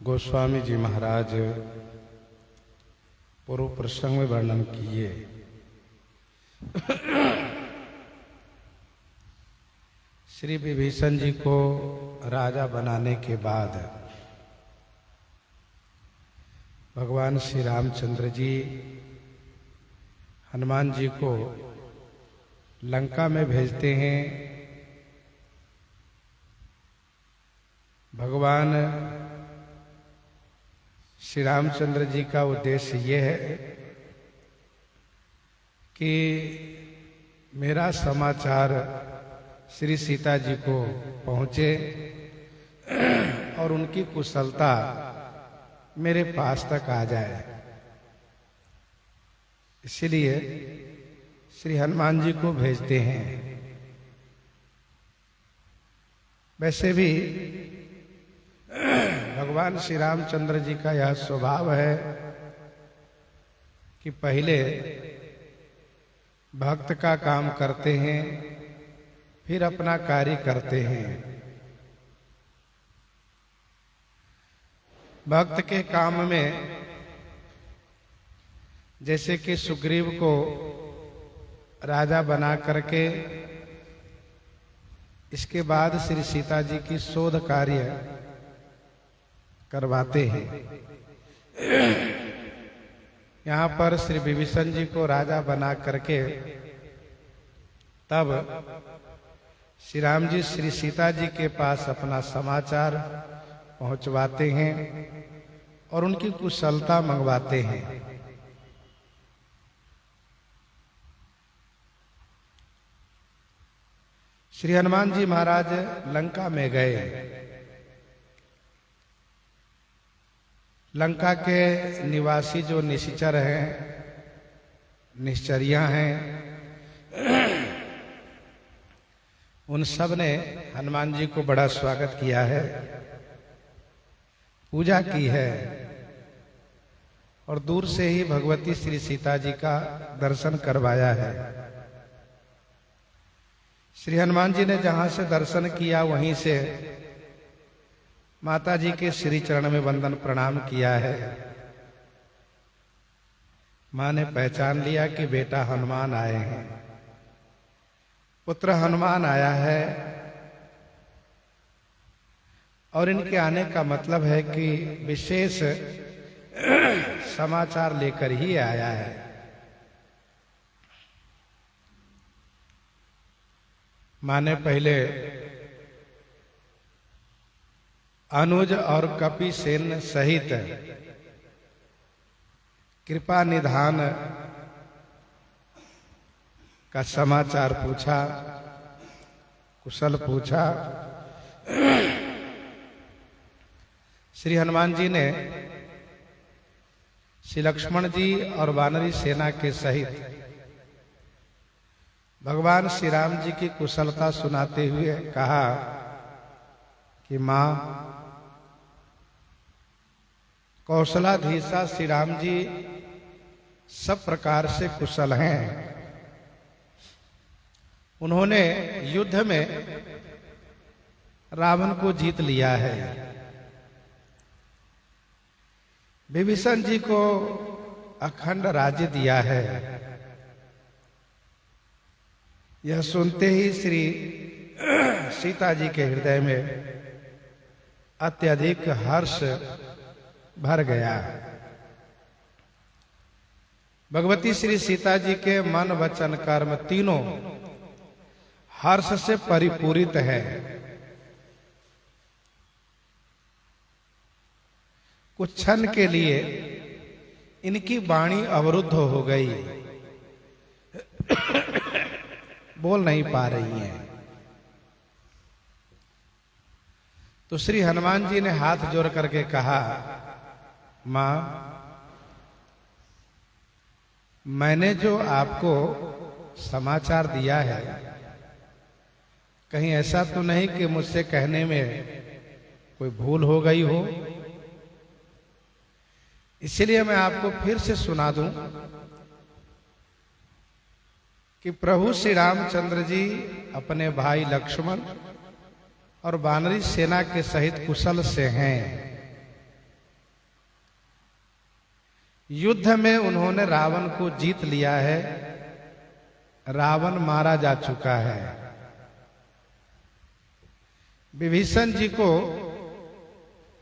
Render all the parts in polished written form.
गोस्वामी जी महाराज पूर्व प्रसंग में वर्णन किए। श्री विभीषण जी को राजा बनाने के बाद भगवान श्री रामचंद्र जी हनुमान जी को लंका में भेजते हैं। भगवान श्री रामचंद्र जी का उद्देश्य यह है कि मेरा समाचार श्री सीता जी को पहुंचे और उनकी कुशलता मेरे पास तक आ जाए। इसलिए श्री हनुमान जी को भेजते हैं। वैसे भी भगवान श्री रामचंद्र जी का यह स्वभाव है कि पहले भक्त का काम करते हैं, फिर अपना कार्य करते हैं। भक्त के काम में जैसे कि सुग्रीव को राजा बना करके इसके बाद श्री सीता जी की शोध कार्य करवाते हैं। यहाँ पर श्री विभीषण जी को राजा बना करके तब श्री राम जी श्री सीता जी के पास अपना समाचार पहुंचवाते हैं और उनकी कुशलता मंगवाते हैं। श्री हनुमान जी महाराज लंका में गए। लंका के निवासी जो निश्चर हैं, निश्चरियां हैं, उन सब ने हनुमान जी को बड़ा स्वागत किया है, पूजा की है और दूर से ही भगवती श्री सीता जी का दर्शन करवाया है। श्री हनुमान जी ने जहां से दर्शन किया वहीं से माता जी के श्री चरण में वंदन प्रणाम किया है। मां ने पहचान लिया कि बेटा हनुमान आए हैं, पुत्र हनुमान आया है और इनके आने का मतलब है कि विशेष समाचार लेकर ही आया है। मां ने पहले अनुज और कपि सेन सहित कृपा निधान का समाचार पूछा, कुशल पूछा। श्री हनुमान जी ने श्री लक्ष्मण जी और वानरी सेना के सहित भगवान श्री राम जी की कुशलता सुनाते हुए कहा कि मां, कौशलाधीशा श्री राम जी सब प्रकार से कुशल हैं। उन्होंने युद्ध में रावण को जीत लिया है। विभीषण जी को अखंड राज्य दिया है। यह सुनते ही श्री सीता जी के हृदय में अत्यधिक हर्ष भर गया। भगवती श्री सीता जी के मन वचन कर्म तीनों हर्ष से परिपूरित है। कुछ क्षण के लिए इनकी वाणी अवरुद्ध हो गई, बोल नहीं पा रही हैं। तो श्री हनुमान जी ने हाथ जोड़ करके कहा, मां, मैंने जो आपको समाचार दिया है, कहीं ऐसा तो नहीं कि मुझसे कहने में कोई भूल हो गई हो, इसलिए मैं आपको फिर से सुना दूं कि प्रभु श्री रामचंद्र जी अपने भाई लक्ष्मण और वानरी सेना के सहित कुशल से हैं। युद्ध में उन्होंने रावण को जीत लिया है, रावण मारा जा चुका है। विभीषण जी को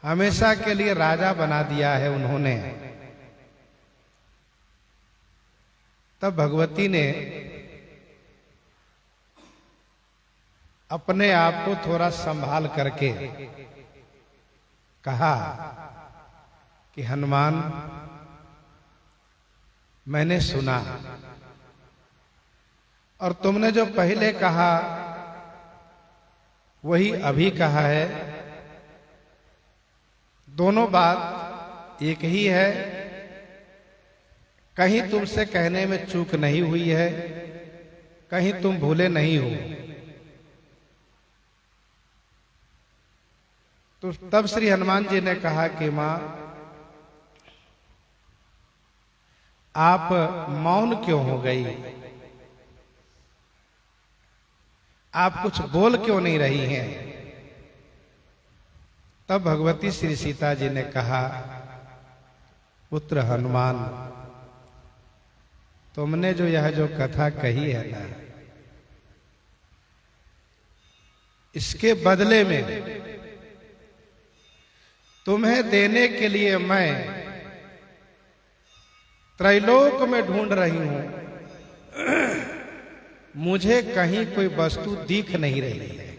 हमेशा के लिए राजा बना दिया है उन्होंने। तब भगवती ने अपने आप को थोड़ा संभाल करके कहा कि हनुमान, मैंने सुना और तुमने जो पहले कहा वही अभी कहा है। दोनों बात एक ही है, कहीं तुमसे कहने में चूक नहीं हुई है, कहीं तुम भूले नहीं हो। तो तब श्री हनुमान जी ने कहा कि मां, आप मौन क्यों हो गई? आप कुछ बोल क्यों नहीं रही हैं? तब भगवती श्री सीता जी ने कहा, पुत्र हनुमान, तुमने जो यह जो कथा कही है ना, इसके बदले में तुम्हें देने के लिए मैं त्रैलोक में ढूंढ रही हूं, मुझे कहीं कोई वस्तु दिख नहीं रही है।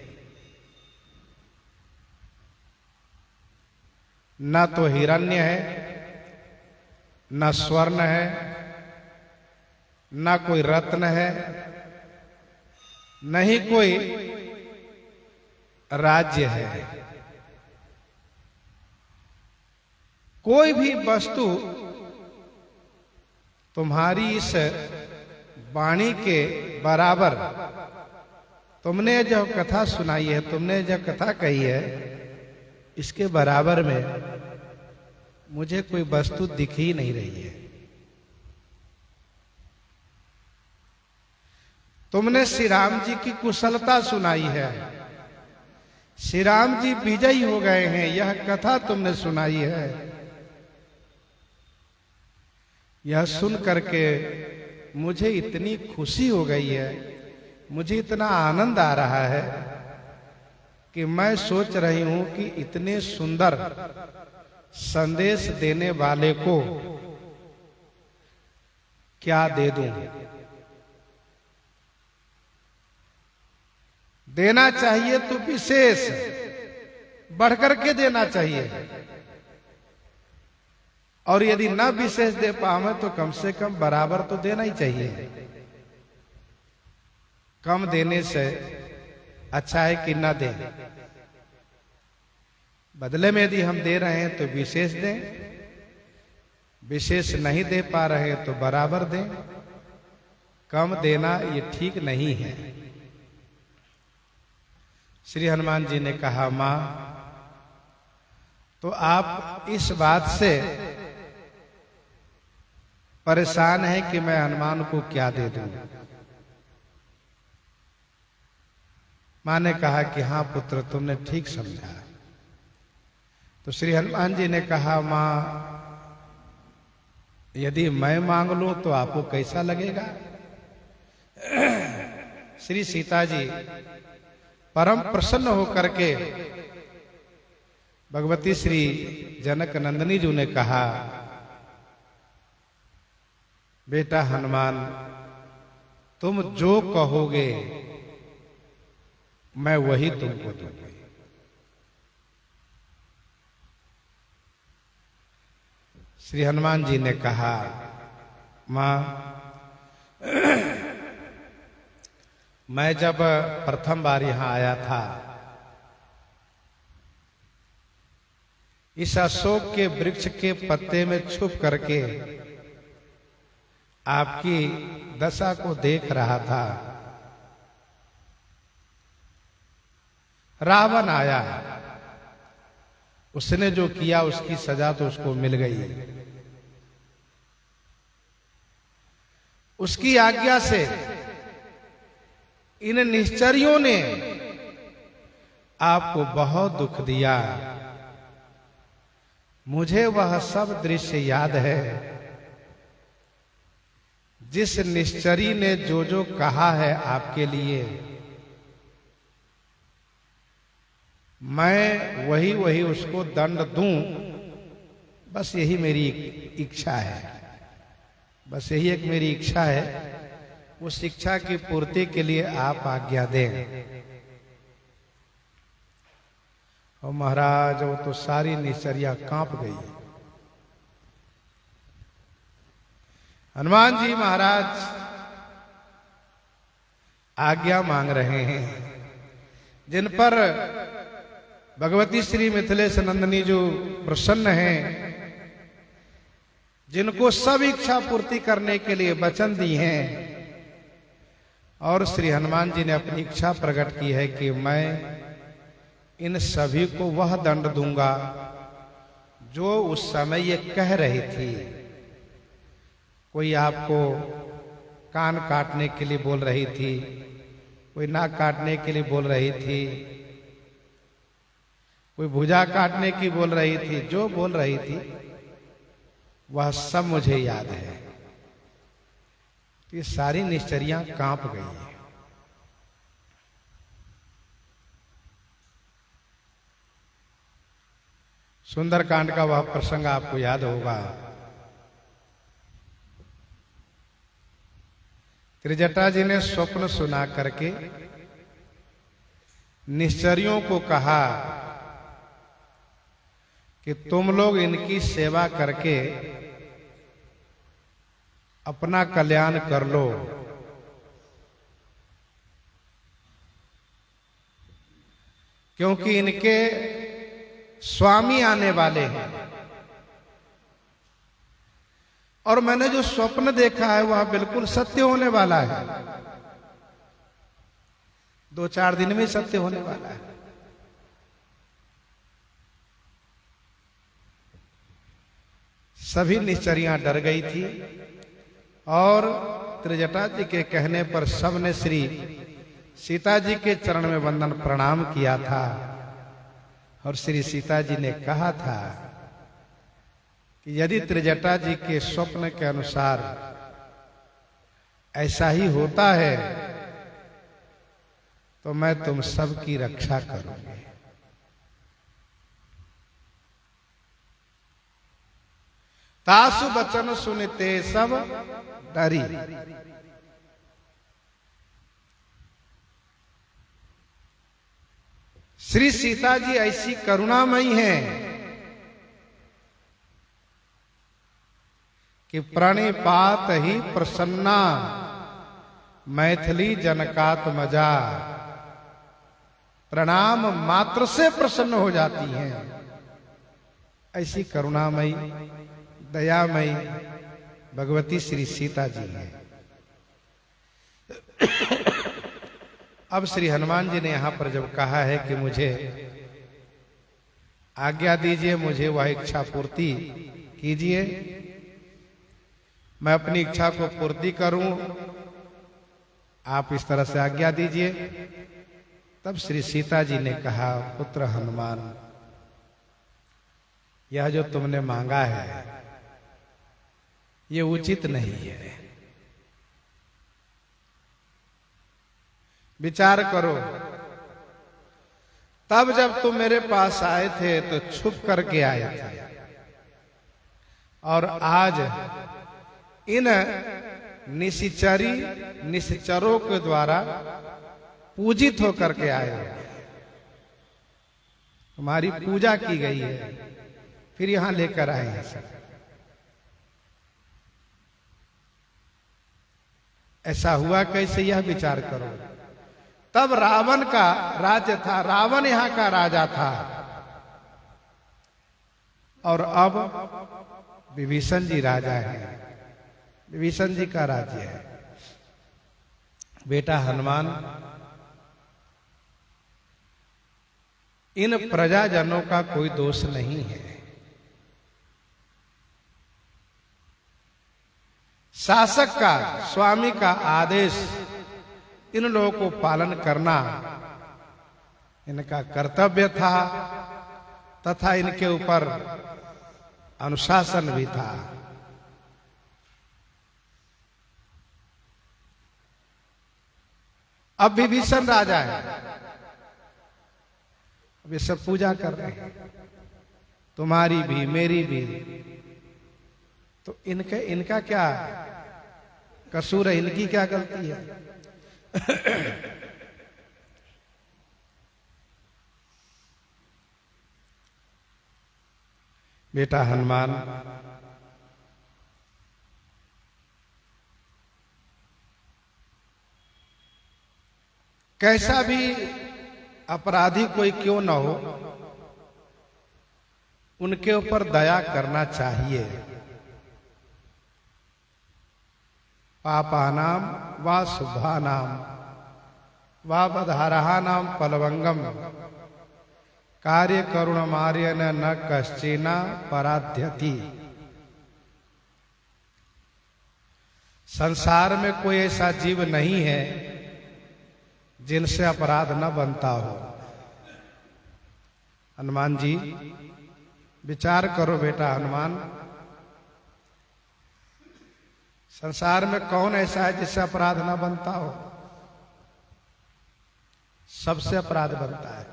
ना तो हिरण्य है, ना स्वर्ण है, ना कोई रत्न है, नहीं कोई राज्य है। कोई भी वस्तु तुम्हारी इस वाणी के बराबर, तुमने जो कथा सुनाई है, तुमने जो कथा कही है, इसके बराबर में मुझे कोई वस्तु दिख ही नहीं रही है। तुमने श्री राम जी की कुशलता सुनाई है, श्री राम जी विजयी हो गए हैं, यह कथा तुमने सुनाई है। यह सुन करके मुझे इतनी खुशी हो गई है, मुझे इतना आनंद आ रहा है कि मैं सोच रही हूं कि इतने सुंदर संदेश देने वाले को क्या दे दूं। देना चाहिए तो विशेष बढ़कर के देना चाहिए, और यदि न विशेष दे पावे तो कम से कम बराबर तो देना ही चाहिए। कम देने से अच्छा है कि न दें। बदले में यदि हम दे रहे हैं तो विशेष दें, विशेष नहीं दे पा रहे हैं तो बराबर दें। कम देना ये ठीक नहीं है। श्री हनुमान जी ने कहा, मां, तो आप इस बात से परेशान है कि मैं हनुमान को क्या दे दूं। मां ने कहा कि हां पुत्र, तुमने ठीक समझा। तो श्री हनुमान जी ने कहा, मां, यदि मैं मांग लूं तो आपको कैसा लगेगा? श्री सीता जी परम प्रसन्न होकर के भगवती श्री जनक नंदिनी जी ने कहा, बेटा हनुमान, तुम जो कहोगे मैं वही तुमको दूंगी। श्री हनुमान जी ने कहा, मां, मैं जब प्रथम बार यहां आया था, इस अशोक के वृक्ष के पत्ते में छुप करके आपकी दशा को देख रहा था। रावण आया, उसने जो किया उसकी सजा तो उसको मिल गई। उसकी आज्ञा से इन निश्चरियों ने आपको बहुत दुख दिया। मुझे वह सब दृश्य याद है जिस निश्चरी ने जो जो कहा है आपके लिए, मैं वही वही उसको दंड दूं, बस यही मेरी इच्छा है। बस यही एक मेरी इच्छा है। उस इच्छा की पूर्ति के लिए आप आज्ञा दें। और महाराज वो तो सारी निश्चर्या कांप गई। हनुमान जी महाराज आज्ञा मांग रहे हैं, जिन पर भगवती श्री मिथिलेश नंदिनी जो प्रसन्न हैं, जिनको सब इच्छा पूर्ति करने के लिए वचन दी हैं, और श्री हनुमान जी ने अपनी इच्छा प्रकट की है कि मैं इन सभी को वह दंड दूंगा जो उस समय ये कह रही थी। कोई आपको कान काटने के लिए बोल रही थी, कोई नाक काटने के लिए बोल रही थी, कोई भुजा काटने की बोल रही थी। जो बोल रही थी वह सब मुझे याद है। ये सारी निश्चर्या कांप गई है। सुंदरकांड का वह प्रसंग आपको याद होगा। त्रिजटा जी ने स्वप्न सुना करके निश्चरियों को कहा कि तुम लोग इनकी सेवा करके अपना कल्याण कर लो। क्योंकि इनके स्वामी आने वाले हैं, और मैंने जो स्वप्न देखा है वह बिल्कुल सत्य होने वाला है। 2-4 दिन में सत्य होने वाला है। सभी निश्चरियां डर गई थी, और त्रिजटा जी के कहने पर सबने श्री सीता जी के चरण में वंदन प्रणाम किया था। और श्री सीता जी ने कहा था कि यदि त्रिजटा जी के स्वप्न के अनुसार ऐसा ही होता है तो मैं तुम सबकी रक्षा करूंगी। तासु बचन सुनते सब डरी। श्री सीता जी ऐसी करुणामयी हैं कि प्रणिपात ही प्रसन्ना मैथिली जनकात्मजा। प्रणाम मात्र से प्रसन्न हो जाती हैं। ऐसी करुणामयी दयामयी भगवती श्री सीता जी हैं। अब श्री हनुमान जी ने यहां पर जब कहा है कि मुझे आज्ञा दीजिए, मुझे वह इच्छा पूर्ति कीजिए, मैं अपनी इच्छा को पूर्ति करूं, आप इस तरह से आज्ञा दीजिए। तब श्री सीता जी ने कहा, पुत्र हनुमान, यह जो तुमने मांगा है ये उचित नहीं है। विचार करो, तब जब तुम मेरे पास आए थे तो छुप करके आए थे, और आज इन निश्चरों के द्वारा पूजित होकर के आए हो। तुम्हारी पूजा की गई है, फिर यहां लेकर आए हैं सब। ऐसा हुआ कैसे, यह विचार करो। तब रावण का राज्य था, रावण यहां का राजा था, और अब विभीषण जी राजा हैं। विभीषण जी का राज्य है। बेटा हनुमान, इन प्रजाजनों का कोई दोष नहीं है। शासक का, स्वामी का आदेश इन लोगों को पालन करना इनका कर्तव्य था, तथा इनके ऊपर अनुशासन भी था। अब विभीषण राजा है, अब ये सब पूजा कर रहे हैं, तुम्हारी भी मेरी भी। तो इनका क्या कसूर है, इनकी क्या गलती है? बेटा हनुमान, कैसा भी अपराधी कोई क्यों न हो, उनके ऊपर दया करना चाहिए। पापानाम वा शुभानाम वा बधारहानाम पलवंगम कार्य करुण मार्यन न कश्चिना पराध्यति। संसार में कोई ऐसा जीव नहीं है जिनसे अपराध न बनता हो। हनुमान जी विचार करो बेटा हनुमान, संसार में कौन ऐसा है जिससे अपराध न बनता हो? सबसे अपराध बनता है।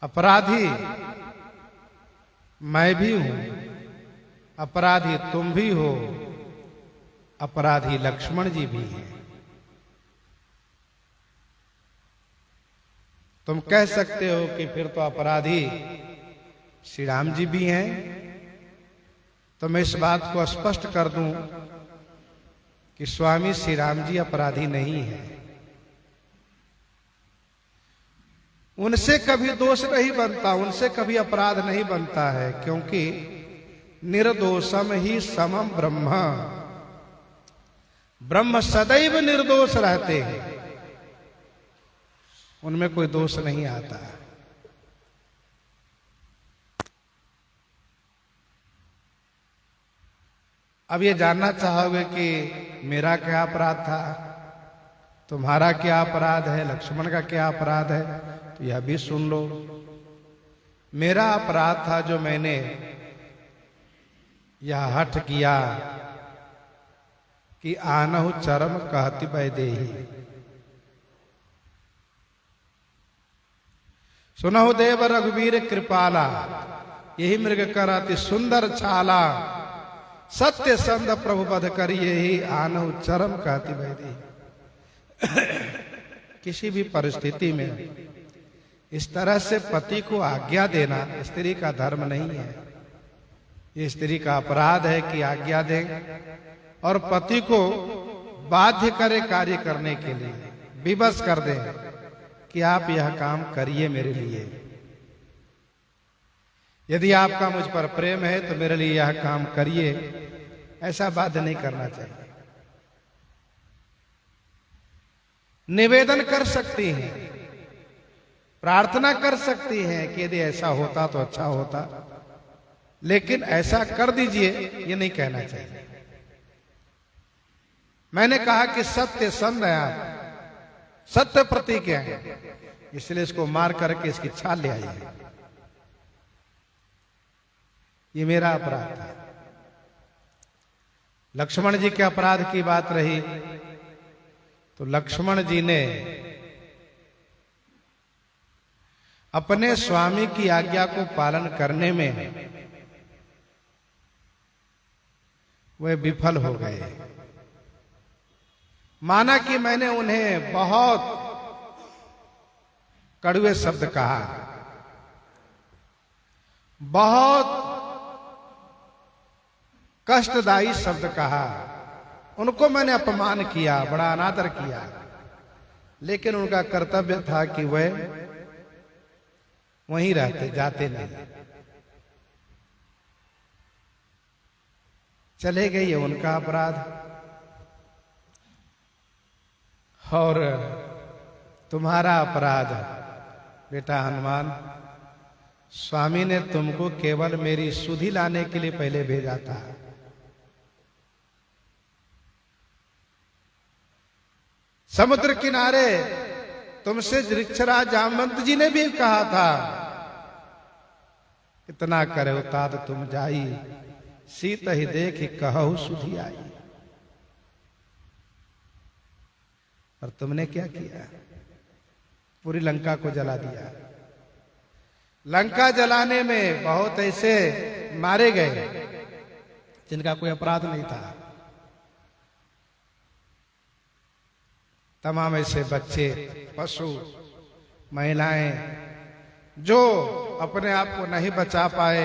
अपराधी मैं भी हूं, अपराधी तुम भी हो, अपराधी लक्ष्मण जी भी हैं। तुम कह सकते हो कि फिर तो अपराधी श्री राम जी भी हैं, तो मैं इस बात को स्पष्ट कर दूं कि स्वामी श्री राम जी अपराधी नहीं है। उनसे कभी दोष नहीं बनता, उनसे कभी अपराध नहीं बनता है, क्योंकि निर्दोषम ही समम ब्रह्म। ब्रह्म सदैव निर्दोष रहते हैं, उनमें कोई दोष नहीं आता। अब ये जानना चाहोगे कि मेरा क्या अपराध था, तुम्हारा क्या अपराध है, लक्ष्मण का क्या अपराध है, तो यह भी सुन लो। मेरा अपराध था जो मैंने यह हठ किया कि आनहु चरम कहति वैदेही। सुनहु देव रघुवीर कृपाला, यही मृग कर अति सुंदर छाला। सत्य संद प्रभु पद करिए ही आनहु चरम कहति वैदेही। किसी भी परिस्थिति में इस तरह से पति को आज्ञा देना स्त्री का धर्म नहीं है। ये स्त्री का अपराध है कि आज्ञा दे और पति को बाध्य करे कार्य करने के लिए, विवश कर दे कि आप यह काम करिए मेरे लिए। यदि आपका मुझ पर प्रेम है तो मेरे लिए यह काम करिए, ऐसा बाध्य नहीं करना चाहिए। निवेदन कर सकती हैं, प्रार्थना कर सकती हैं कि यदि ऐसा होता तो अच्छा होता, लेकिन ऐसा कर दीजिए ये नहीं कहना चाहिए। मैंने कहा कि सत्य संद है, सत्य प्रतीक है, इसलिए इसको मार करके इसकी छाल ले आइए। ये मेरा अपराध था। लक्ष्मण जी के अपराध की बात रही तो लक्ष्मण जी ने अपने स्वामी की आज्ञा को पालन करने में वे विफल हो गए। माना कि मैंने उन्हें बहुत कड़वे शब्द कहा, बहुत कष्टदायी शब्द कहा, उनको मैंने अपमान किया, बड़ा अनादर किया, लेकिन उनका कर्तव्य था कि वह वहीं रहते, जाते नहीं। चले गए, ये उनका अपराध। और तुम्हारा अपराध बेटा हनुमान, स्वामी ने तुमको केवल मेरी सुधि लाने के लिए पहले भेजा था। समुद्र किनारे तुमसे वृक्षराज जामवंत जी ने भी कहा था, इतना करे उताद तुम जाई, सीत ही देख कहु सुधि आई। और तुमने क्या किया? पूरी लंका को जला दिया। लंका जलाने में बहुत ऐसे मारे गए जिनका कोई अपराध नहीं था। तमाम ऐसे बच्चे, पशु, महिलाएं जो अपने आप को नहीं बचा पाए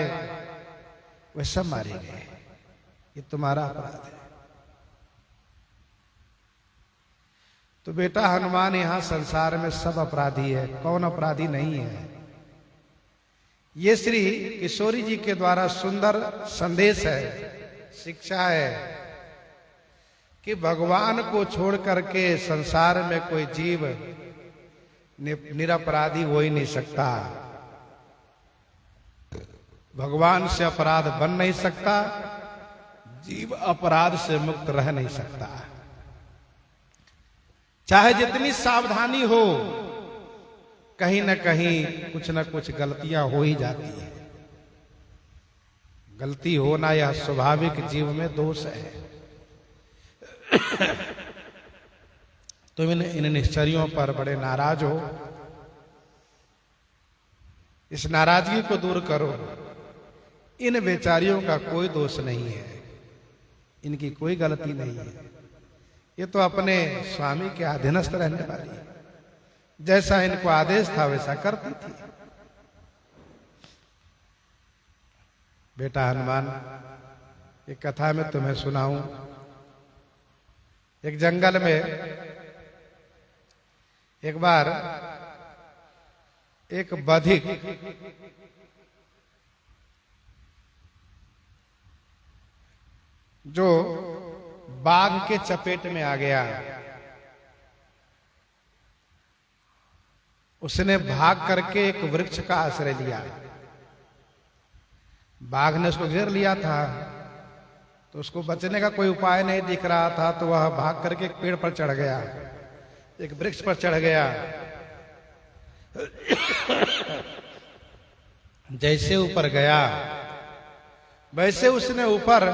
वे सब मारे गए। ये तुम्हारा अपराध है। तो बेटा हनुमान, यहां संसार में सब अपराधी है, कौन अपराधी नहीं है? ये श्री किशोरी जी के द्वारा सुंदर संदेश है, शिक्षा है कि भगवान को छोड़ करके संसार में कोई जीव निरपराधी हो ही नहीं सकता। भगवान से अपराध बन नहीं सकता, जीव अपराध से मुक्त रह नहीं सकता। चाहे जितनी सावधानी हो, कहीं न कहीं कुछ न कुछ गलतियां हो ही जाती है। गलती होना यह स्वाभाविक जीव में दोष है। तुम इन निश्चरियों पर बड़े नाराज हो, इस नाराजगी को दूर करो। इन बेचारियों का कोई दोष नहीं है, इनकी कोई गलती नहीं है। ये तो अपने स्वामी के अधीनस्थ रहने वाली है, जैसा इनको आदेश था वैसा करती थी। बेटा हनुमान, एक कथा में तुम्हें सुनाऊं। एक जंगल में एक बार एक बधिक जो बाघ के चपेट में आ गया, उसने भाग करके एक वृक्ष का आश्रय लिया। बाघ ने उसको घेर लिया था, तो उसको बचने का कोई उपाय नहीं दिख रहा था, तो वह भाग करके एक पेड़ पर चढ़ गया, एक वृक्ष पर चढ़ गया। जैसे ऊपर गया वैसे उसने ऊपर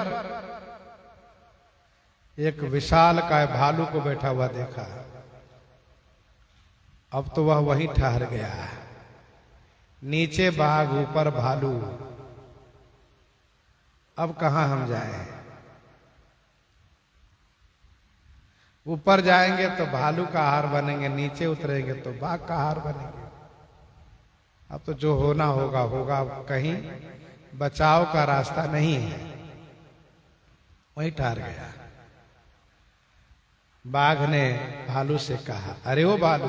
एक विशाल काय भालू को बैठा हुआ देखा। अब तो वह वहीं ठहर गया, नीचे बाघ ऊपर भालू। अब कहां हम जाएं? ऊपर जाएंगे तो भालू का आहार बनेंगे, नीचे उतरेंगे तो बाघ का आहार बनेंगे। अब तो जो होना होगा होगा, कहीं बचाव का रास्ता नहीं है। वहीं ठहर गया। बाघ ने भालू से कहा, अरे ओ भालू,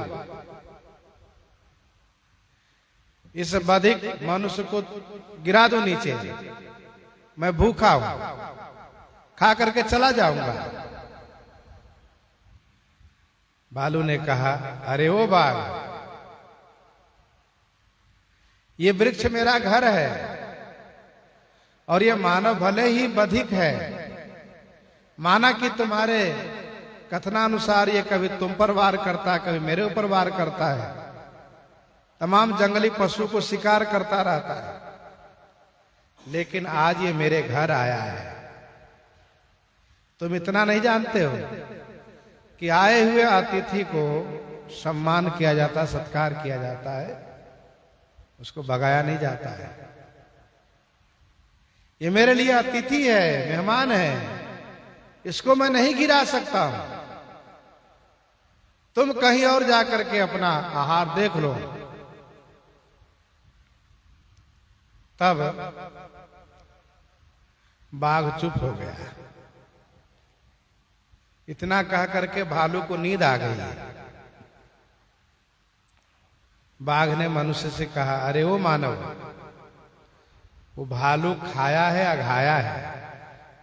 इस बधिक मनुष्य को गिरा दो नीचे, मैं भूखा हूं, खा करके चला जाऊंगा। भालू ने कहा, अरे ओ बाघ, ये वृक्ष मेरा घर है और ये मानव भले ही बधिक है, माना कि तुम्हारे कथनानुसार ये कभी तुम पर वार करता है, कभी मेरे ऊपर वार करता है, तमाम जंगली पशु को शिकार करता रहता है, लेकिन आज ये मेरे घर आया है। तुम इतना नहीं जानते हो कि आए हुए अतिथि को सम्मान किया जाता, सत्कार किया जाता है, उसको भगाया नहीं जाता है। ये मेरे लिए अतिथि है, मेहमान है, इसको मैं नहीं गिरा सकता हूं। तुम कहीं और जाकर के अपना आहार देख लो। तब बाघ चुप हो गया। इतना कह करके भालू को नींद आ गई। बाघ ने मनुष्य से कहा, अरे वो मानव, वो भालू खाया है अघाया है,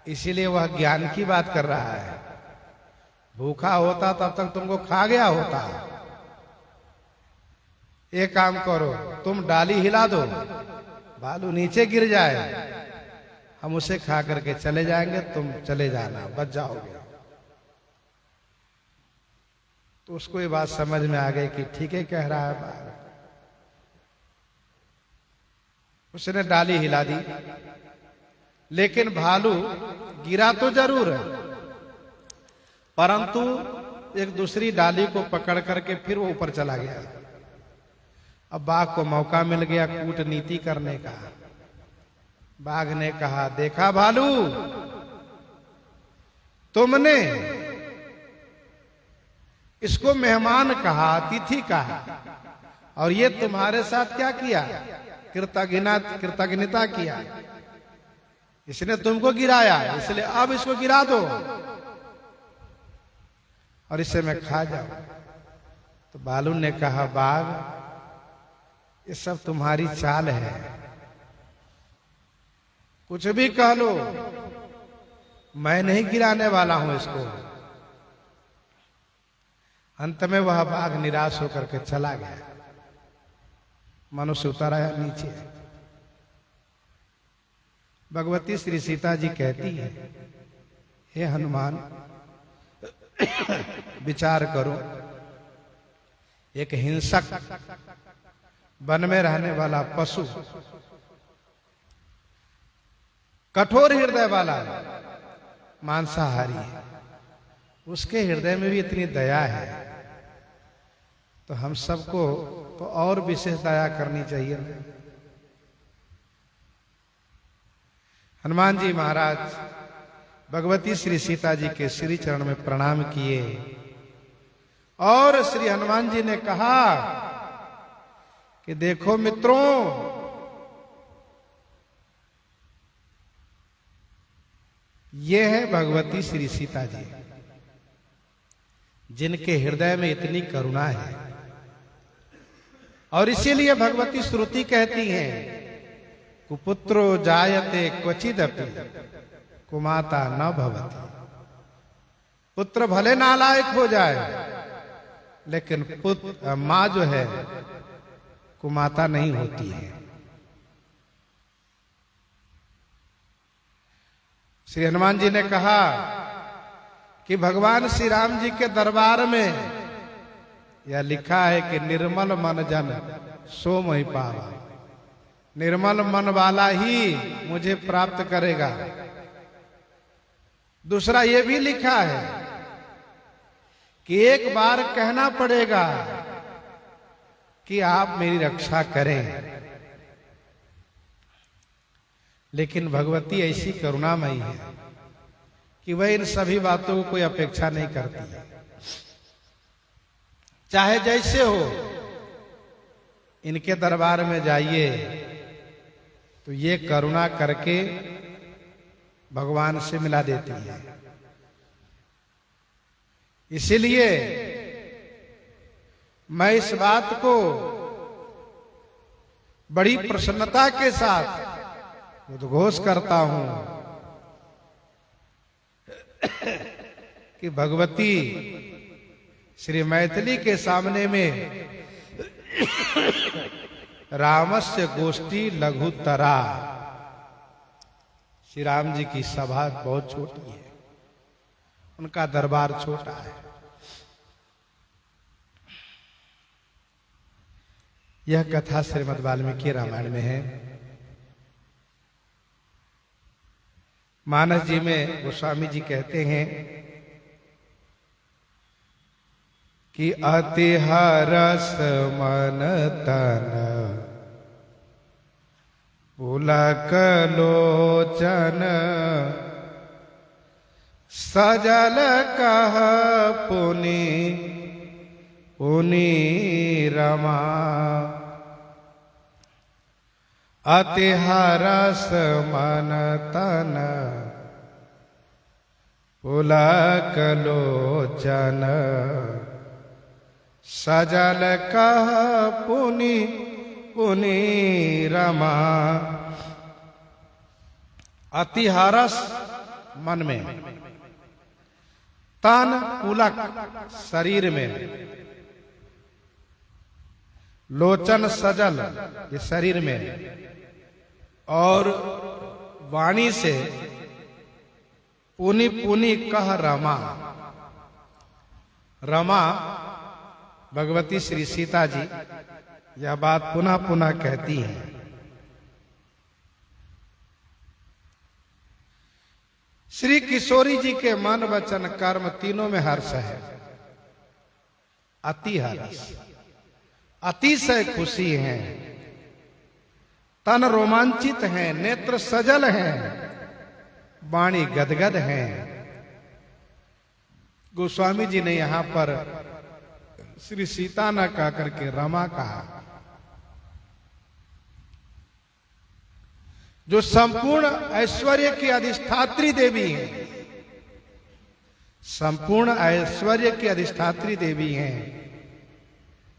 इसीलिए वह ज्ञान की बात कर रहा है। भूखा होता तब तक तुमको खा गया होता। एक काम करो, तुम डाली हिला दो, भालू नीचे गिर जाए, हम उसे खा करके चले जाएंगे, तुम चले जाना, बच जाओगे। तो उसको ये बात समझ में आ गई कि ठीक है कह रहा है बाघ। उसने डाली हिला दी, लेकिन भालू गिरा तो जरूर है, परंतु एक दूसरी डाली को पकड़ करके फिर वो ऊपर चला गया। अब बाघ को मौका मिल गया कूटनीति करने का। बाघ ने कहा, देखा भालू, तुमने इसको मेहमान कहा, अतिथि कहा, और ये तुम्हारे साथ क्या किया? कृतज्ञता किया। इसने तुमको गिराया, इसलिए अब इसको गिरा दो और इसे मैं खा जाऊं। तो भालू ने कहा, बाघ, ये सब तुम्हारी चाल है, कुछ भी कह लो, मैं नहीं गिराने वाला हूं इसको। अंत में वह बाघ निराश होकर के चला गया। मनुष्य उतर आया नीचे। भगवती श्री सीता जी कहती है, हे हनुमान, विचार करो, एक हिंसक वन में रहने वाला पशु, कठोर हृदय वाला मांसाहारी है, उसके हृदय में भी इतनी दया है, तो हम सबको तो और विशेष दया करनी चाहिए। हनुमान जी महाराज भगवती श्री सीता जी के श्री चरण में प्रणाम किए और श्री हनुमान जी ने कहा कि देखो मित्रों, ये है भगवती श्री सीता जी, जिनके हृदय में इतनी करुणा है। और इसीलिए भगवती श्रुति कहती हैं, कुपुत्रो जायते क्वचिदपि कुमाता न भवति। पुत्र भले नालायक हो जाए, लेकिन मां जो है कुमाता नहीं होती है। श्री हनुमान जी ने कहा कि भगवान श्री राम जी के दरबार में यह लिखा है कि निर्मल मन जन सो मोहि पावा। निर्मल मन वाला ही मुझे प्राप्त करेगा। दूसरा ये भी लिखा है कि एक बार कहना पड़ेगा कि आप मेरी रक्षा करें। लेकिन भगवती ऐसी करुणामयी है कि वह इन सभी बातों को कोई अपेक्षा नहीं करती है। चाहे जैसे हो, इनके दरबार में जाइए तो ये करुणा करके भगवान से मिला देती है। इसीलिए मैं इस बात को बड़ी प्रसन्नता के साथ उद्घोष करता हूं कि भगवती श्री मैथिली के सामने में रामस्य गोष्ठी लघुतरा। श्री राम जी की सभा बहुत छोटी है, उनका दरबार छोटा है। यह कथा श्रीमद् वाल्मीकि रामायण में है। मानस जी में गोस्वामी जी कहते हैं कि अति हरस मन तन पुलक लोचन सजल कह पुनि पुनि रमा। अति हरस मन तन पुलक लोचन सजल कह पुनि पुनि रमा। अति हरस मन में, तन पुलक शरीर में, लोचन सजल ये शरीर में, और वाणी से पुनि पुनि कह रमा। रमा भगवती श्री सीता जी यह बात पुनः पुनः कहती हैं। श्री किशोरी जी के मन वचन कर्म तीनों में हर्ष है। अति हरस, अतिशय खुशी हैं, तन रोमांचित हैं, नेत्र सजल हैं, वाणी गदगद हैं। गोस्वामी जी ने यहां पर श्री सीता न कह करके रमा कहा, जो संपूर्ण ऐश्वर्य की अधिष्ठात्री देवी हैं, संपूर्ण ऐश्वर्य की अधिष्ठात्री देवी हैं,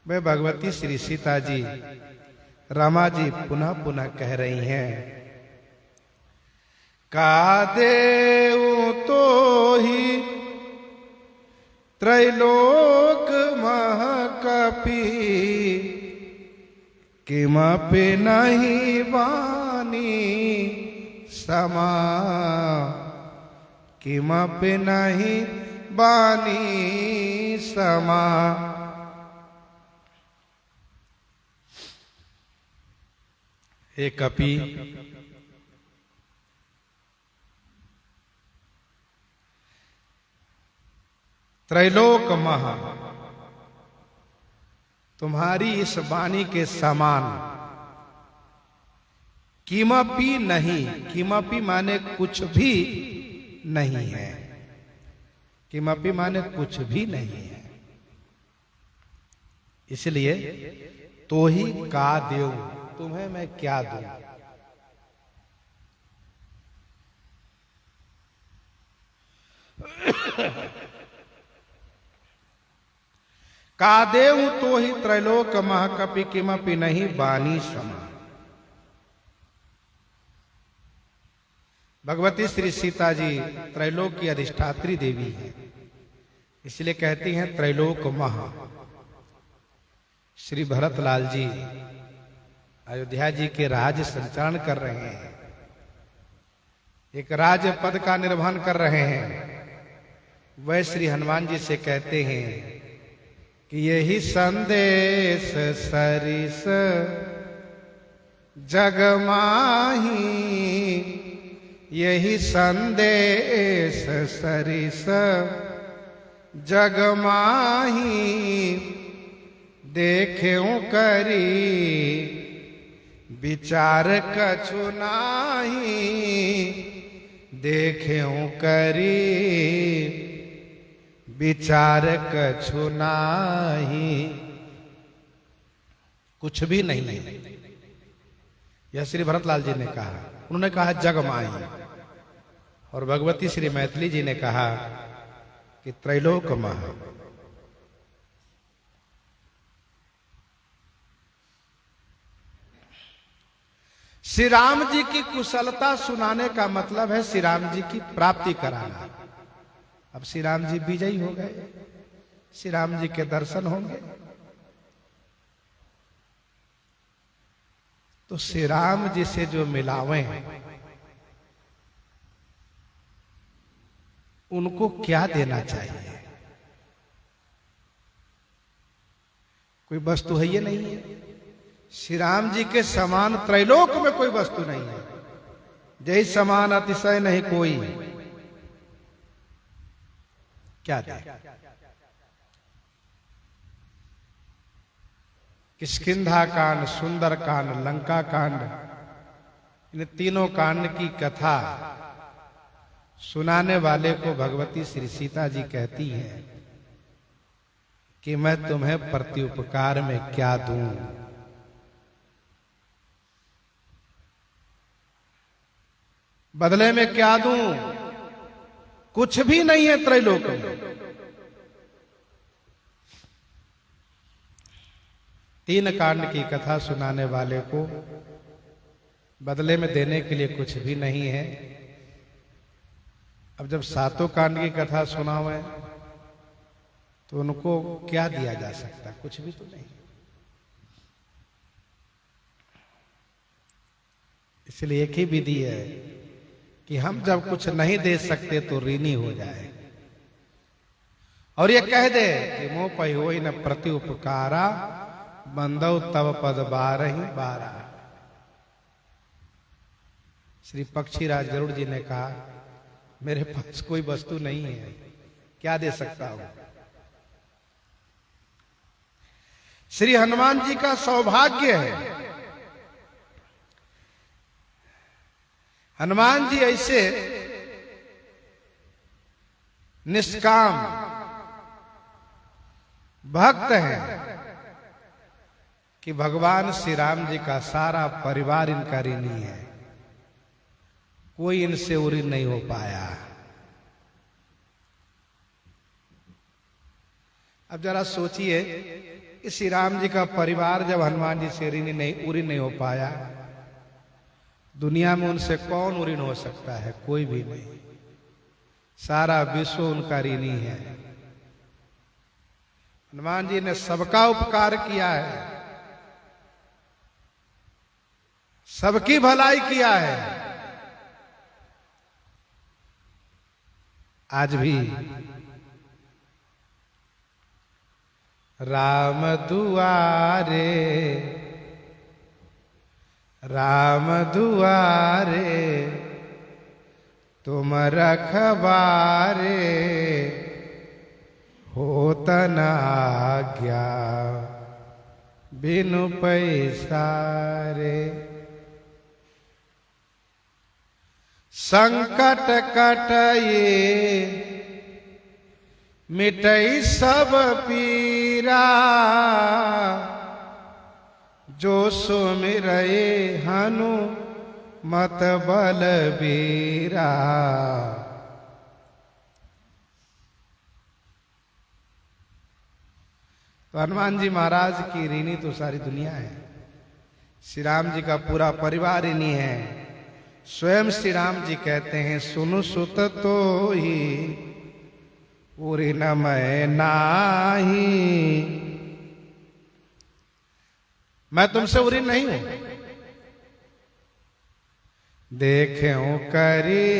वे भगवती श्री सीता जी रमा जी पुनः पुनः कह रही हैं, का देऊ तो ही त्रैलोक महकपि, किमपि नहीं वाणी समा, किमपि नहीं वाणी समा। हे कपि, त्रैलोक महा, तुम्हारी इस वाणी के समान किमपि नहीं, किमपि माने कुछ भी नहीं है, किमपि माने कुछ भी नहीं है। इसलिए तो ही का देव, तुम्हें मैं क्या दूं। का देव तो ही त्रैलोक महकपि, किमपि नहीं वाणी समा। भगवती श्री सीता जी त्रैलोक की अधिष्ठात्री देवी है, इसलिए कहती हैं त्रैलोक महा। श्री भरतलाल जी अयोध्या जी के राज्य संचालन कर रहे हैं, एक राज्य पद का निर्वहन कर रहे हैं। वह श्री हनुमान जी से कहते हैं कि यही संदेश सरिस जग माही, यही संदेश सरिस जग माही, देखें करी विचार कछु नाही, देखें करी विचार कछु नाही। कुछ भी नहीं है, यह श्री भरतलाल जी ने कहा। उन्होंने कहा जग माही, और भगवती श्री मैथिली जी ने कहा कि त्रैलोक महा। श्री राम जी की कुशलता सुनाने का मतलब है श्री राम जी की प्राप्ति कराना। अब श्री राम जी विजयी हो गए, श्री राम जी के दर्शन होंगे, तो श्री राम जी से जो मिलावे उनको क्या देना चाहिए? कोई वस्तु है ये नहीं है। श्री राम जी के समान त्रैलोक में कोई वस्तु नहीं है, जय समान अतिशय नहीं कोई। क्या दे? किष्किंधा कांड, सुंदर कांड, लंका कांड, इन तीनों कांड की कथा सुनाने वाले को भगवती श्री सीता जी कहती हैं कि मैं तुम्हें प्रत्युपकार में क्या दूं। बदले में क्या दूं? कुछ भी नहीं है त्रैलोक में। तीन कांड की कथा सुनाने वाले को बदले में देने के लिए कुछ भी नहीं है। अब जब सातों कांड की कथा सुनावे तो उनको क्या दिया जा सकता? कुछ भी तो नहीं। इसलिए एक ही विधि है कि हम जब कुछ नहीं दे सकते तो ऋणी हो जाए और ये कह दे कि मोह पै होई न प्रति उपकारा, बंदौ तब पद बारहि बारा। श्री पक्षीराज गरुड़ जी ने कहा मेरे पास कोई वस्तु नहीं है, क्या दे सकता हूं? श्री हनुमान जी का सौभाग्य है। हनुमान जी ऐसे निष्काम भक्त हैं कि भगवान श्री राम जी का सारा परिवार इनका ऋणी है, कोई इनसे ऋणी नहीं हो पाया। अब जरा सोचिए, श्री राम जी का परिवार जब हनुमान जी से ऋणी नहीं हो पाया, दुनिया में उनसे कौन ऋणी हो सकता है? कोई भी नहीं। सारा विश्व उनका ऋणी है। हनुमान जी ने सबका उपकार किया है, सबकी भलाई किया है। आज भी राम दुआरे राम दुआरे तुम रखवारे, होत न आज्ञा बिनु पैसारे। संकट कटये मिटई सब पीरा, जो सुमिरये हनुमत बलबीरा। तो हनुमान जी महाराज की ऋणी तो सारी दुनिया है। श्री राम जी का पूरा परिवार ऋणी है। स्वयं श्री राम जी कहते हैं, सुनु सुत तो ही पूरी न मैं नाही। मैं तुमसे उरी नहीं हूं, देखें करी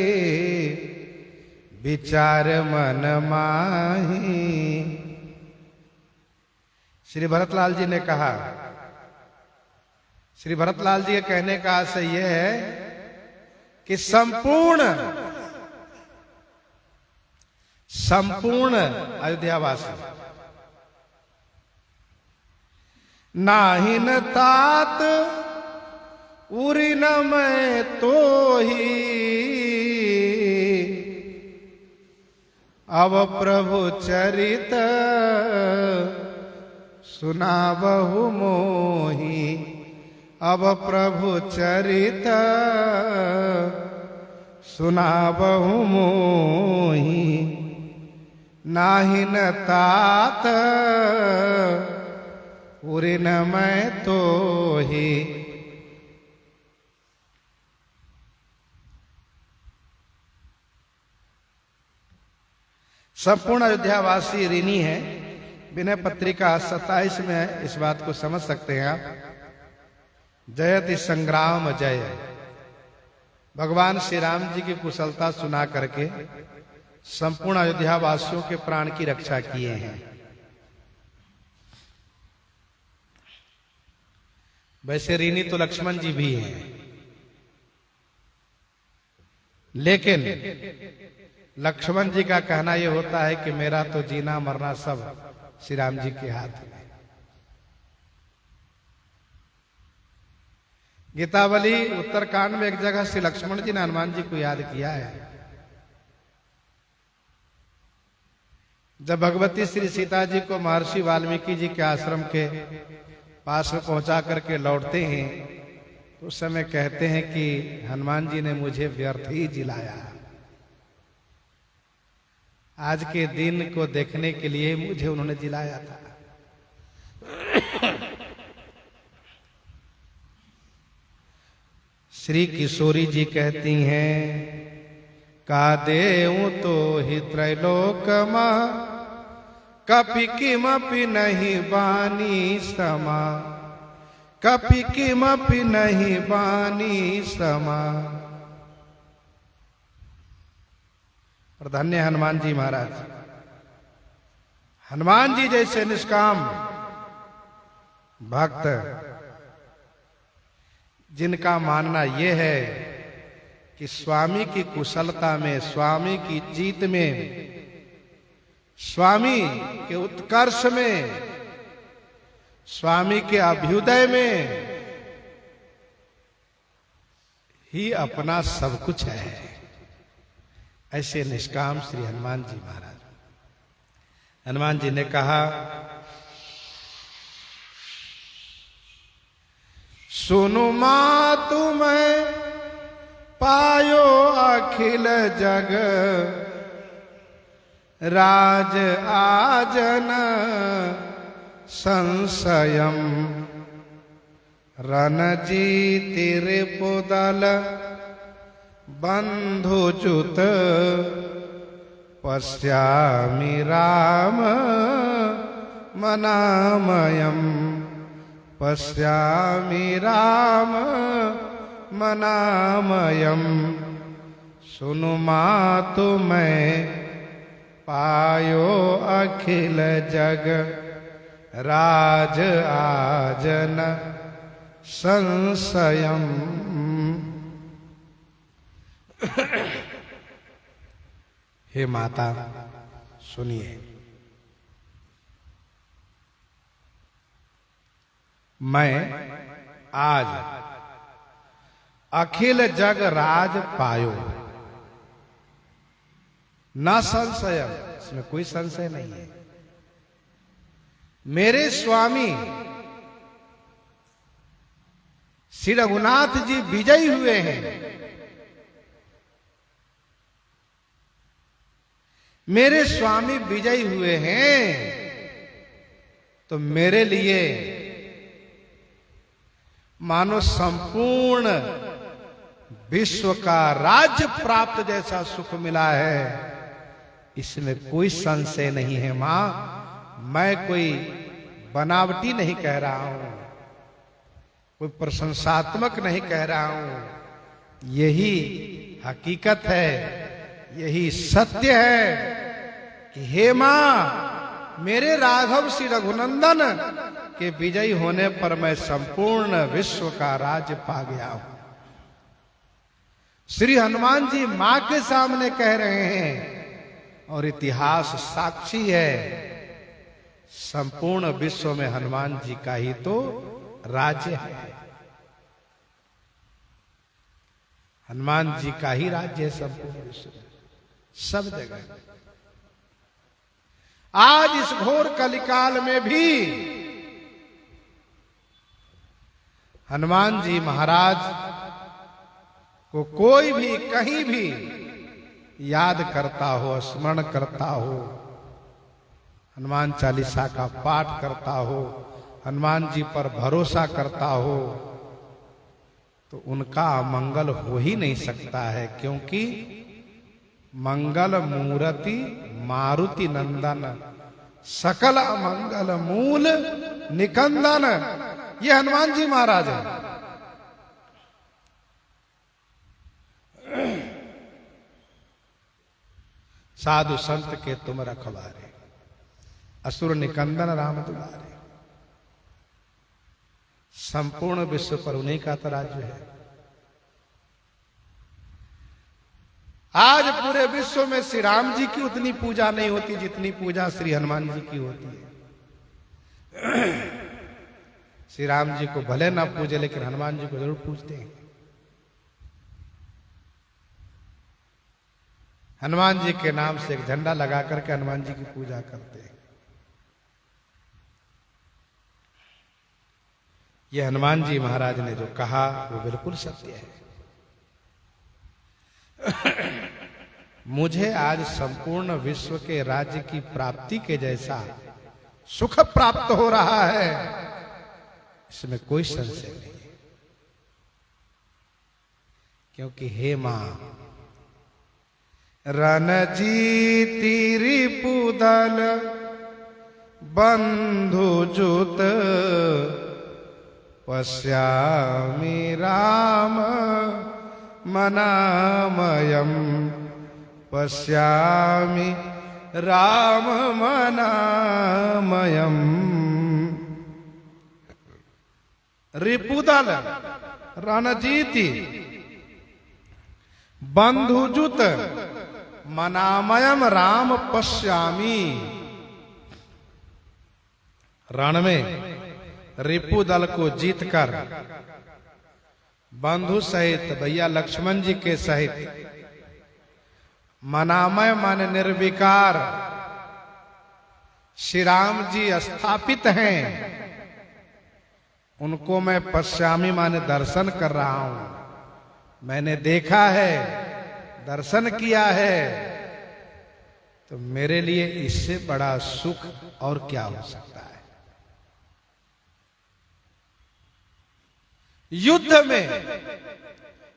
विचार मन माही। श्री भरतलाल जी ने कहा, श्री भरतलाल जी के कहने का आशय यह है कि संपूर्ण अयोध्यावासी नाहि न तात उरी न मैं तो ही, अब प्रभु चरित सुनावहु मोही। अब प्रभु चरित सुनावहु मोही, नाहि न तात उरी न मैं तो ही। संपूर्ण अयोध्यावासी ऋणी है। विनय पत्रिका 27 में इस बात को समझ सकते हैं आप। जयति संग्राम जय, भगवान श्री राम जी की कुशलता सुना करके संपूर्ण अयोध्या वासियों के प्राण की रक्षा किए हैं। वैसे ऋणी तो लक्ष्मण जी भी हैं, लेकिन लक्ष्मण जी का कहना यह होता है कि मेरा तो जीना मरना सब श्री राम जी के हाथ में। गीतावली उत्तरकांड में एक जगह श्री लक्ष्मण जी ने हनुमान जी को याद किया है। जब भगवती श्री सीता जी को महर्षि वाल्मीकि जी के आश्रम के पास में पहुंचा करके लौटते हैं, तो उस समय कहते हैं कि हनुमान जी ने मुझे व्यर्थ ही जिलाया। आज के दिन को देखने के लिए मुझे उन्होंने जिलाया था। श्री किशोरी जी कहती हैं, का देऊं तो ही त्रैलोक मा, कपि किमपि नहीं बानी समा। कपि किमपि नहीं बानी समा। और धन्य हनुमान जी महाराज। हनुमान जी जैसे निष्काम भक्त, जिनका मानना यह है कि स्वामी की कुशलता में, स्वामी की जीत में, स्वामी के उत्कर्ष में स्वामी के अभ्युदय में ही अपना सब कुछ है। ऐसे निष्काम श्री हनुमान जी महाराज। हनुमान जी ने कहा, सुनु मातु मैं पायो अखिल जग, राज आजन संशयम, रणजीति रिपुदल बंधुजुत, पश्यामि राम मनामयम, पश्यामि राम मनामयम। सुनु मातु मैं पायो अखिल जग, राज आजन संशयम। हे माता सुनिए, मैं आज अखिल जग राज पायो, न संशय, इसमें कोई संशय नहीं है। मेरे स्वामी श्री रघुनाथ जी विजयी हुए हैं। मेरे स्वामी विजयी हुए हैं तो मेरे लिए मानो संपूर्ण विश्व का राज्य प्राप्त जैसा सुख मिला है, इसमें कोई संशय नहीं है। मां, मैं कोई बनावटी नहीं कह रहा हूं, कोई प्रशंसात्मक नहीं कह रहा हूं। यही हकीकत है, यही सत्य है कि हे मां, मेरे राघव श्री रघुनंदन के विजयी होने पर मैं संपूर्ण विश्व का राज्य पा गया हूं। श्री हनुमान जी मां के सामने कह रहे हैं और इतिहास साक्षी है, संपूर्ण विश्व में हनुमान जी का ही तो राज्य है। हनुमान जी का ही राज्य है संपूर्ण विश्व में, सब जगह। आज इस घोर कलिकाल में भी हनुमान जी महाराज को कोई भी कहीं भी याद करता हो, स्मरण करता हो, हनुमान चालीसा का पाठ करता हो, हनुमान जी पर भरोसा करता हो, तो उनका मंगल हो ही नहीं सकता है। क्योंकि मंगल मूर्ति मारुति नंदन, सकल मंगल मूल निकंदन, ये हनुमान जी महाराज हैं। साधु संत के तुम रखवारे, असुर निकंदन राम दुलारे। संपूर्ण विश्व पर उन्हीं का तो राज्य है। आज पूरे विश्व में श्री राम जी की उतनी पूजा नहीं होती जितनी पूजा श्री हनुमान जी की होती है। श्री राम जी को भले ना पूजे, लेकिन हनुमान जी को जरूर पूजते हैं। हनुमान जी के नाम से एक झंडा लगा करके हनुमान जी की पूजा करते हैं। ये हनुमान जी महाराज ने जो कहा वो बिल्कुल सत्य है। मुझे आज संपूर्ण विश्व के राज्य की प्राप्ति के जैसा सुख प्राप्त हो रहा है, इसमें कोई संशय नहीं है। क्योंकि हे मां, रणजीति रिपुदल बंधुजुत, पश्यामि राम मनामयम, पश्यामि राम मनामयम। रिपुदल रणजीति बंधुजुत, मनामयम राम पश्यामि। रण में रिपु दल को जीतकर बंधु सहित भैया लक्ष्मण जी के सहित मनामय मन निर्विकार श्री राम जी स्थापित हैं, उनको मैं पश्यामी माने दर्शन कर रहा हूं। मैंने देखा है, दर्शन किया है, तो मेरे लिए इससे बड़ा सुख और क्या हो सकता है। युद्ध में,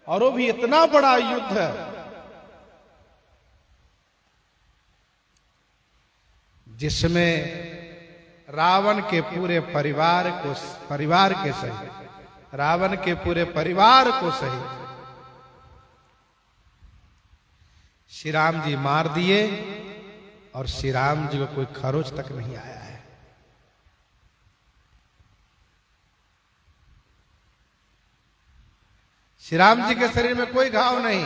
और वो भी इतना बड़ा युद्ध जिसमें रावण के पूरे परिवार के सहित, रावण के पूरे परिवार को सहित श्री राम जी मार दिए, और श्री राम जी को कोई खरोच तक नहीं आया है। श्री राम जी के शरीर में कोई घाव नहीं।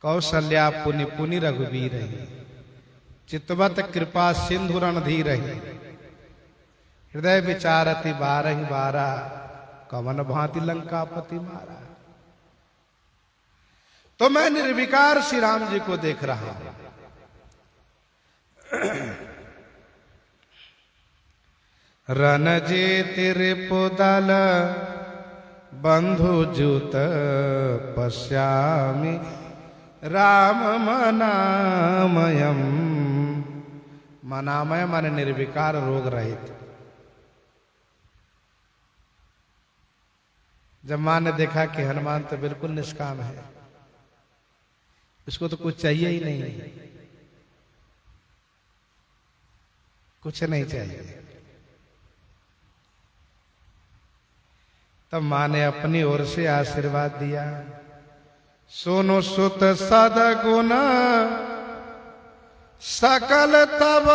कौशल्या पुनि पुनि रघुवीर रही, चितवत कृपा सिंधु रणधीर रही, हृदय विचारति बारहि बारा, कवन भांति लंकापति मारा। तो मैं निर्विकार श्री राम जी को देख रहा हूं। रणजीति रिपुदल बंधु जुत पश्यामि, राम मनामयम। मनामय माने निर्विकार, रोग रहित। जब मां ने देखा कि हनुमान तो बिल्कुल निष्काम है, इसको तो कुछ चाहिए ही नहीं, कुछ नहीं चाहिए, तब मां ने अपनी ओर से आशीर्वाद दिया। सुनो सुत सदगुण सकल तब,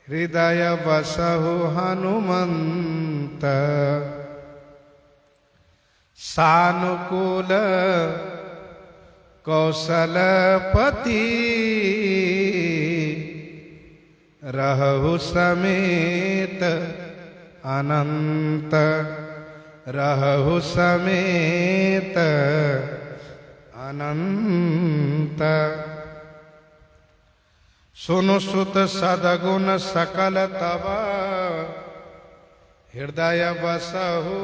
हृदय बसहु हनुमंत। सानुकूल कौशलपति, रहु समेत अनंत। रहु समेत अनंत। सुनु सुत सदगुण सकल तब, हृदय बसहु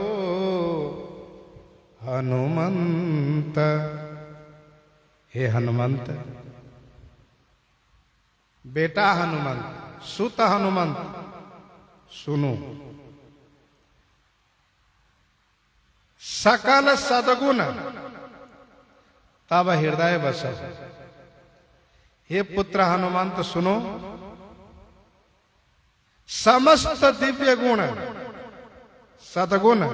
हनुमंत। हे हनुमंत, बेटा हनुमंत, सुत हनुमंत, सुनो। सकल सदगुण तब हृदय बसहु। हे पुत्र हनुमंत सुनो, समस्त दिव्य गुण सदगुण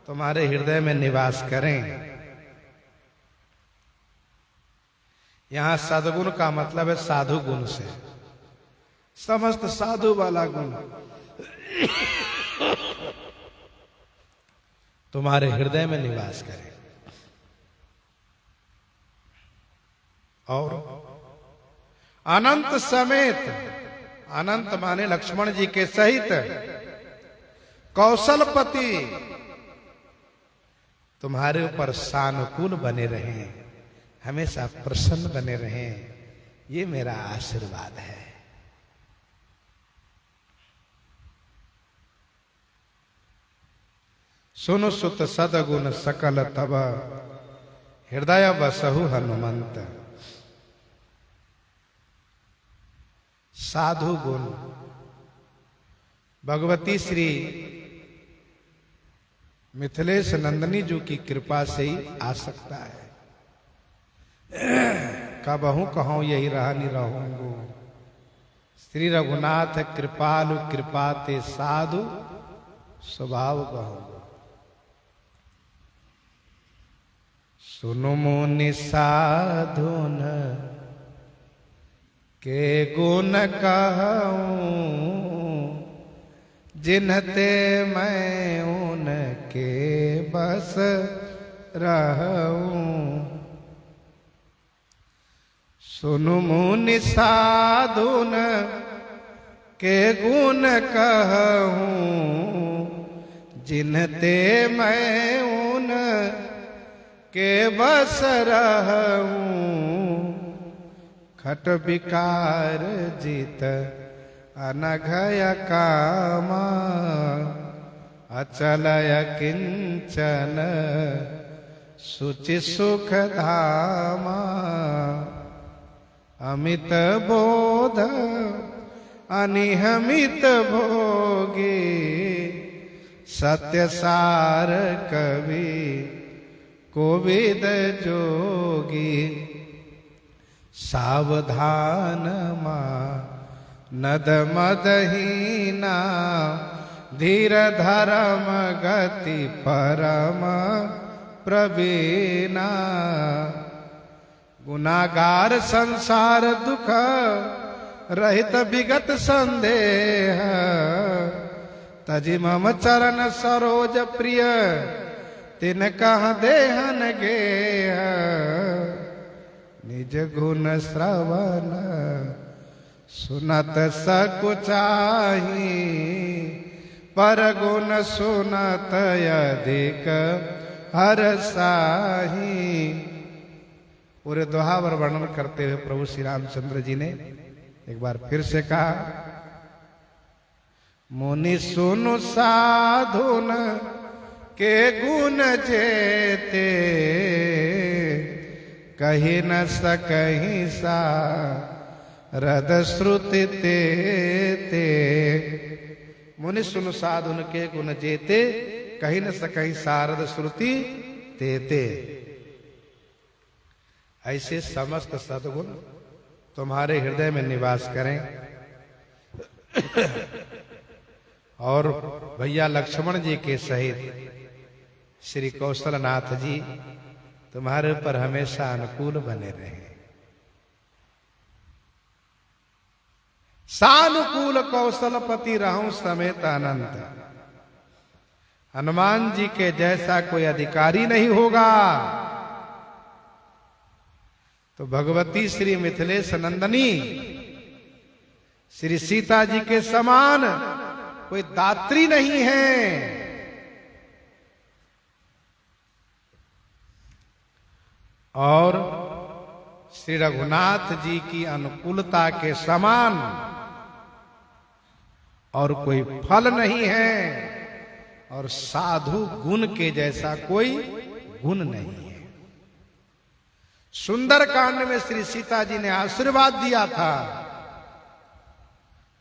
तुम्हारे हृदय में निवास करें। यहां सदगुण का मतलब है साधु गुण से, समस्त साधु वाला गुण तुम्हारे हृदय में निवास करें। और अनंत समेत, अनंत माने लक्ष्मण जी के सहित, कौशलपति तुम्हारे ऊपर सानुकूल बने रहें, हमेशा प्रसन्न बने रहें, ये मेरा आशीर्वाद है। सुनु सुत सदगुण सकल तब, हृदय बसहु हनुमंत। साधु गुण भगवती श्री मिथिलेश नंदनी जी की कृपा से ही आ सकता है। कबहू कहूं यही रहा नहीं रहूंगो, श्री रघुनाथ कृपालु कृपाते साधु स्वभाव कहूंगो। सुनु मुनि साधुन के गुण कहूं, जिन्हते मैं उनके बस रहूं। सुनु मुनि साधुन के गुण कहूँ, जिनते मैं उन के बस रहूं। खट विकार जित अनघय कामा, अचलय किंचन सुचि सुख धामा। अमित बोध अनिहमित भोगी, सत्य सार कवि कोविद जोगी। सावधान मां नद मदहीना, धीर धर्म गति परम प्रवीणा। गुनागार संसार दुख रहित विगत संदेह, तजि मम चरण सरोज प्रिय, तिन कह देहन गेह। निज गुण श्रवण सुनत सकुचाही, पर गुण सुनत अधिक हरसाही। पूरे दोहावर वर्णन करते हुए प्रभु श्री रामचंद्र जी ने एक बार फिर से कहा, मुनि सुनु साधुन के गुण जेते, कही न सकहीं सा रद श्रुति ते। मुनि सुनु साधुन के गुण जेते, कही न सकहीं सारद श्रुति ते। ऐसे समस्त सद्गुण तुम्हारे हृदय में निवास करें। और भैया लक्ष्मण जी के सहित श्री कौशलनाथ जी तुम्हारे ऊपर हमेशा अनुकूल बने रहे। सानुकूल कौशलपति रहूं समेत अनंत। हनुमान जी के जैसा कोई अधिकारी नहीं होगा। तो भगवती श्री मिथिलेश नंदनी श्री सीता जी के समान कोई दात्री नहीं है। और श्री रघुनाथ जी की अनुकूलता के समान और कोई फल नहीं है। और साधु गुण के जैसा कोई गुण नहीं है। सुंदर कांड में श्री सीता जी ने आशीर्वाद दिया था,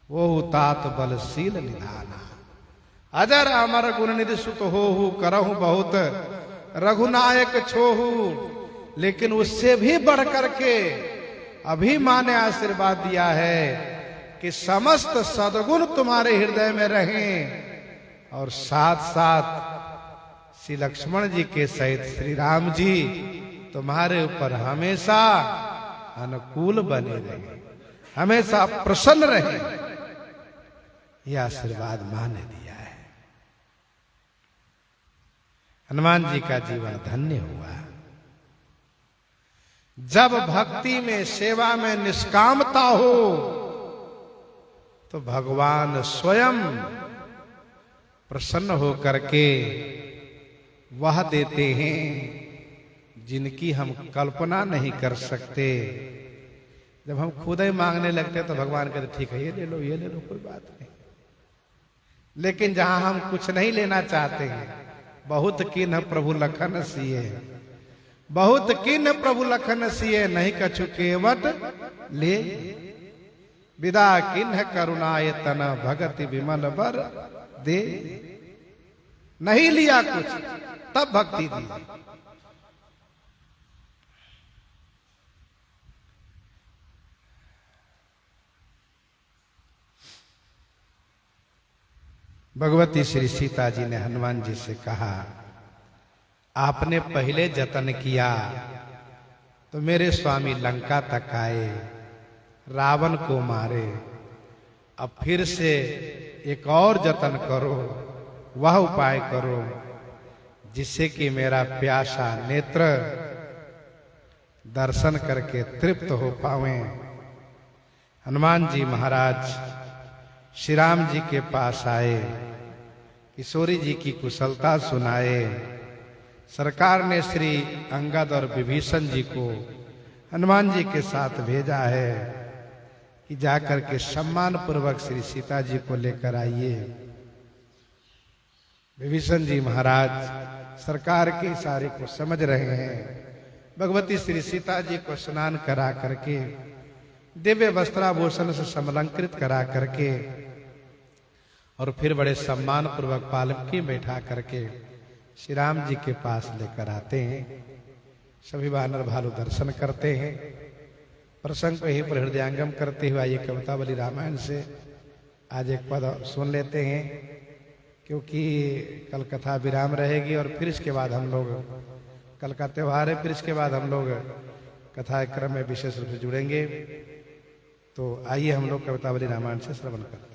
वो तात बलशील निधाना, अजर अमर गुण निधि सुत होहु, करहु बहुत रघुनायक छोहु। लेकिन उससे भी बढ़ करके अभी मां ने आशीर्वाद दिया है कि समस्त सद्गुण तुम्हारे हृदय में रहें। और साथ साथ श्री लक्ष्मण जी के सहित श्री राम जी तुम्हारे ऊपर हमेशा अनुकूल बने रहे, हमेशा प्रसन्न रहे। यह आशीर्वाद मां ने दिया है। हनुमान जी का जीवन धन्य हुआ। जब भक्ति में सेवा में निष्कामता हो तो भगवान स्वयं प्रसन्न होकर के वह देते हैं जिनकी हम कल्पना नहीं कर सकते। जब हम खुद ही मांगने लगते तो भगवान कहते ठीक है ये ले लो, ये ले लो, कोई बात नहीं। लेकिन जहां हम कुछ नहीं लेना चाहते हैं, बहुत किन्ह प्रभु लखन सिए, बहुत किन्ह प्रभु लखन सिए, नहीं कछु केवट ले। विदा किन्ह करुणाय तन, भगति विमल बर दे। नहीं लिया कुछ, तब भक्ति दी। भगवती श्री सीता जी ने हनुमान जी से कहा, आपने पहले जतन किया तो मेरे स्वामी लंका तक आए, रावण को मारे। अब फिर से एक और जतन करो, वह उपाय करो जिससे कि मेरा प्यासा नेत्र दर्शन करके तृप्त हो पावें। हनुमान जी महाराज श्री राम जी के पास आए, किशोरी जी की कुशलता सुनाए। सरकार ने श्री अंगद और विभीषण जी को हनुमान जी के साथ भेजा है कि जाकर के सम्मान पूर्वक श्री सीता जी को लेकर आइए। विभीषण जी महाराज सरकार के इशारे को समझ रहे हैं। भगवती श्री सीता जी को स्नान करा करके दिव्य वस्त्राभूषण से समलंकृत करा करके और फिर बड़े सम्मान पूर्वक पालकी बैठा करके श्री राम जी के पास लेकर आते हैं। सभी वानर भालू दर्शन करते हैं। प्रसंग को ही पर हृदयांगम करते हुए ये कवितावली रामायण से आज एक पद सुन लेते हैं, क्योंकि कल कथा विराम रहेगी और फिर इसके बाद हम लोग, कल का त्योहार है, फिर इसके बाद हम लोग कथा क्रम में विशेष रूप से जुड़ेंगे। तो आइए हम लोग कवितावली रामायण से श्रवण करते हैं।